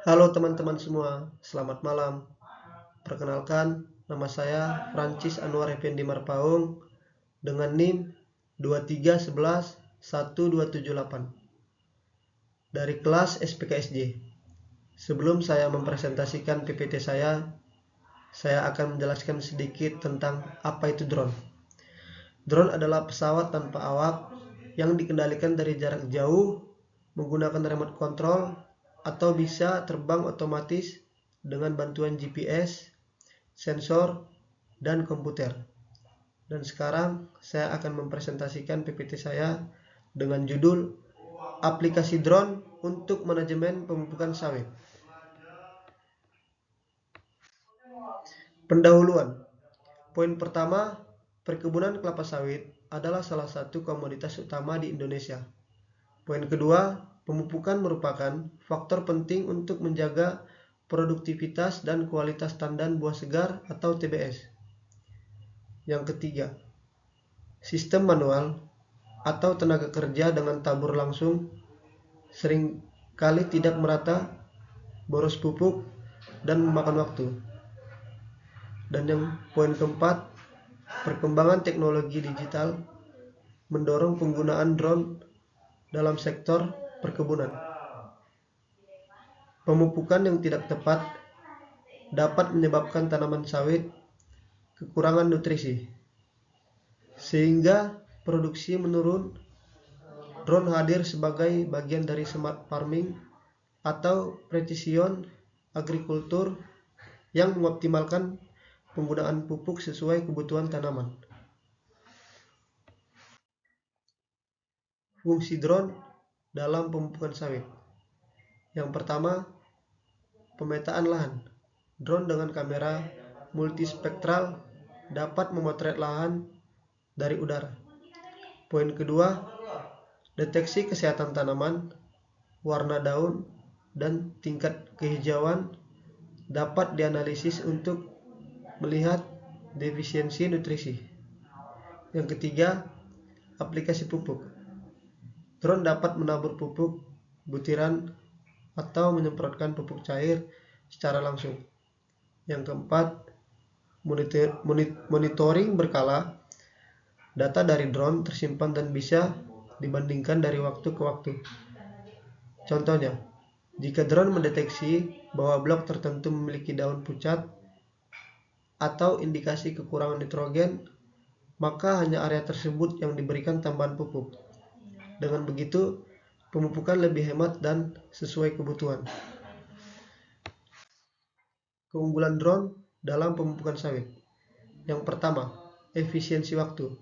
Halo teman-teman semua, selamat malam. Perkenalkan, nama saya Francis Anwar Effendi Marpaung dengan NIM 23111278 dari kelas SPKSJ. Sebelum saya mempresentasikan PPT saya akan menjelaskan sedikit tentang apa itu drone. Drone adalah pesawat tanpa awak yang dikendalikan dari jarak jauh menggunakan remote control atau bisa terbang otomatis dengan bantuan GPS, sensor, dan komputer. Dan sekarang saya akan mempresentasikan PPT saya dengan judul Aplikasi Drone untuk Manajemen Pemupukan Sawit. Pendahuluan. Poin pertama, perkebunan kelapa sawit adalah salah satu komoditas utama di Indonesia. Poin kedua, pemupukan merupakan faktor penting untuk menjaga produktivitas dan kualitas tandan buah segar atau TBS. Yang ketiga, sistem manual atau tenaga kerja dengan tabur langsung seringkali tidak merata, boros pupuk, dan memakan waktu. Dan yang poin keempat, perkembangan teknologi digital mendorong penggunaan drone dalam sektor perkebunan. Pemupukan yang tidak tepat dapat menyebabkan tanaman sawit kekurangan nutrisi, sehingga produksi menurun. Drone hadir sebagai bagian dari smart farming atau precision agriculture yang mengoptimalkan penggunaan pupuk sesuai kebutuhan tanaman. Fungsi drone dalam pemupukan sawit. Yang pertama, pemetaan lahan. Drone dengan kamera multispektral dapat memotret lahan dari udara. Poin kedua, deteksi kesehatan tanaman, warna daun, dan tingkat kehijauan dapat dianalisis untuk melihat defisiensi nutrisi. Yang ketiga, aplikasi pupuk. Drone dapat menabur pupuk butiran atau menyemprotkan pupuk cair secara langsung. Yang keempat, monitoring berkala. Data dari drone tersimpan dan bisa dibandingkan dari waktu ke waktu. Contohnya, jika drone mendeteksi bahwa blok tertentu memiliki daun pucat atau indikasi kekurangan nitrogen, maka hanya area tersebut yang diberikan tambahan pupuk. Dengan begitu, pemupukan lebih hemat dan sesuai kebutuhan. Keunggulan drone dalam pemupukan sawit. Yang pertama, efisiensi waktu.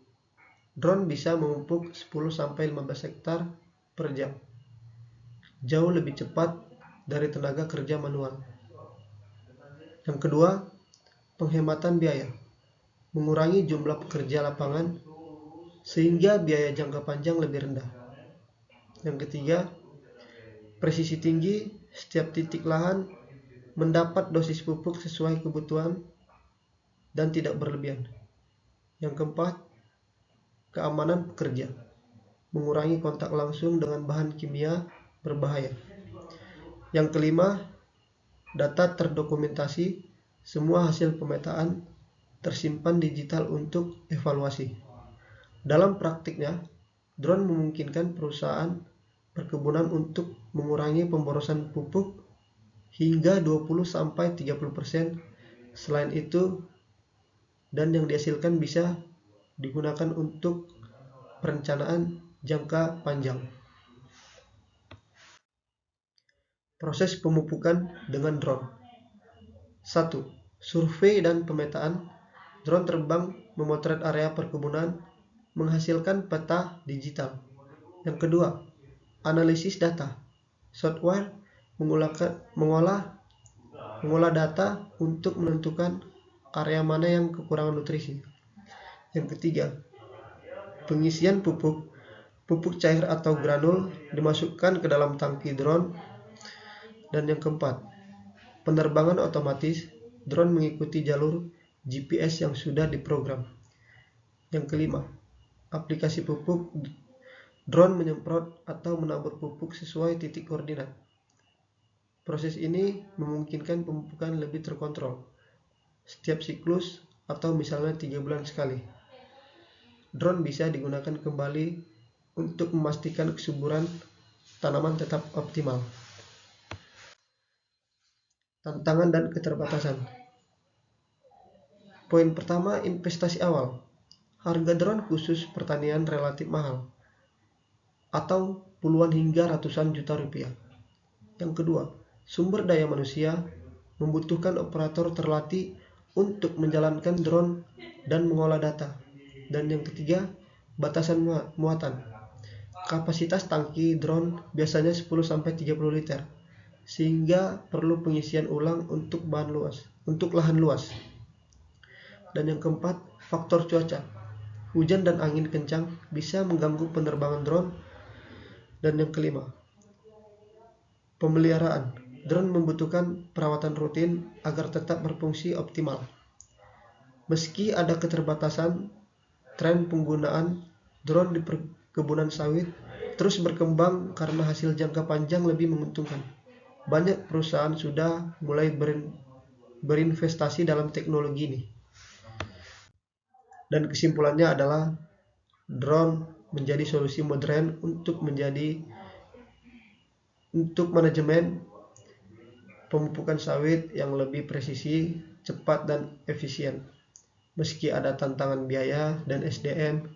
Drone bisa memupuk 10-15 hektar per jam. Jauh lebih cepat dari tenaga kerja manual. Yang kedua, penghematan biaya. Mengurangi jumlah pekerja lapangan sehingga biaya jangka panjang lebih rendah. Yang ketiga, presisi tinggi. Setiap titik lahan mendapat dosis pupuk sesuai kebutuhan dan tidak berlebihan. Yang keempat, keamanan pekerja. Mengurangi kontak langsung dengan bahan kimia berbahaya. Yang kelima, data terdokumentasi. Semua hasil pemetaan tersimpan digital untuk evaluasi. Dalam praktiknya, drone memungkinkan perusahaan perkebunan untuk mengurangi pemborosan pupuk hingga 20-30%. Selain itu, dan yang dihasilkan bisa digunakan untuk perencanaan jangka panjang. Proses pemupukan dengan drone. 1. Survei dan pemetaan. Drone terbang memotret area perkebunan, menghasilkan peta digital. Yang kedua, analisis data. Software mengolah data untuk menentukan area mana yang kekurangan nutrisi. Yang ketiga, pengisian pupuk. Pupuk cair atau granul dimasukkan ke dalam tangki drone. Dan yang keempat, penerbangan otomatis. Drone mengikuti jalur GPS yang sudah diprogram. Yang kelima, aplikasi pupuk. Drone menyemprot atau menabur pupuk sesuai titik koordinat. Proses ini memungkinkan pemupukan lebih terkontrol setiap siklus atau misalnya 3 bulan sekali. Drone bisa digunakan kembali untuk memastikan kesuburan tanaman tetap optimal. Tantangan dan keterbatasan. Poin pertama, investasi awal. Harga drone khusus pertanian relatif mahal, atau puluhan hingga ratusan juta rupiah. Yang kedua, sumber daya manusia, membutuhkan operator terlatih untuk menjalankan drone dan mengolah data. Dan yang ketiga, batasan muatan. Kapasitas tangki drone biasanya 10-30 liter, sehingga perlu pengisian ulang untuk lahan luas. Dan yang keempat, faktor cuaca. Hujan dan angin kencang bisa mengganggu penerbangan drone. Dan yang kelima, pemeliharaan. Drone membutuhkan perawatan rutin agar tetap berfungsi optimal. Meski ada keterbatasan, tren penggunaan drone di perkebunan sawit terus berkembang karena hasil jangka panjang lebih menguntungkan. Banyak perusahaan sudah mulai berinvestasi dalam teknologi ini. Dan kesimpulannya adalah drone menjadi solusi modern untuk manajemen pemupukan sawit yang lebih presisi, cepat, dan efisien. Meski ada tantangan biaya dan SDM,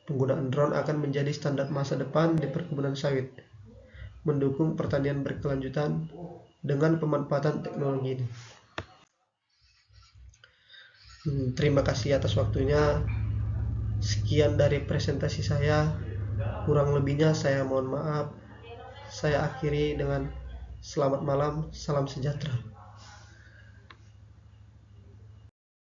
penggunaan drone akan menjadi standar masa depan di perkebunan sawit, mendukung pertanian berkelanjutan dengan pemanfaatan teknologi ini. Terima kasih atas waktunya. Sekian dari presentasi saya. Kurang lebihnya saya mohon maaf. Saya akhiri dengan selamat malam, salam sejahtera.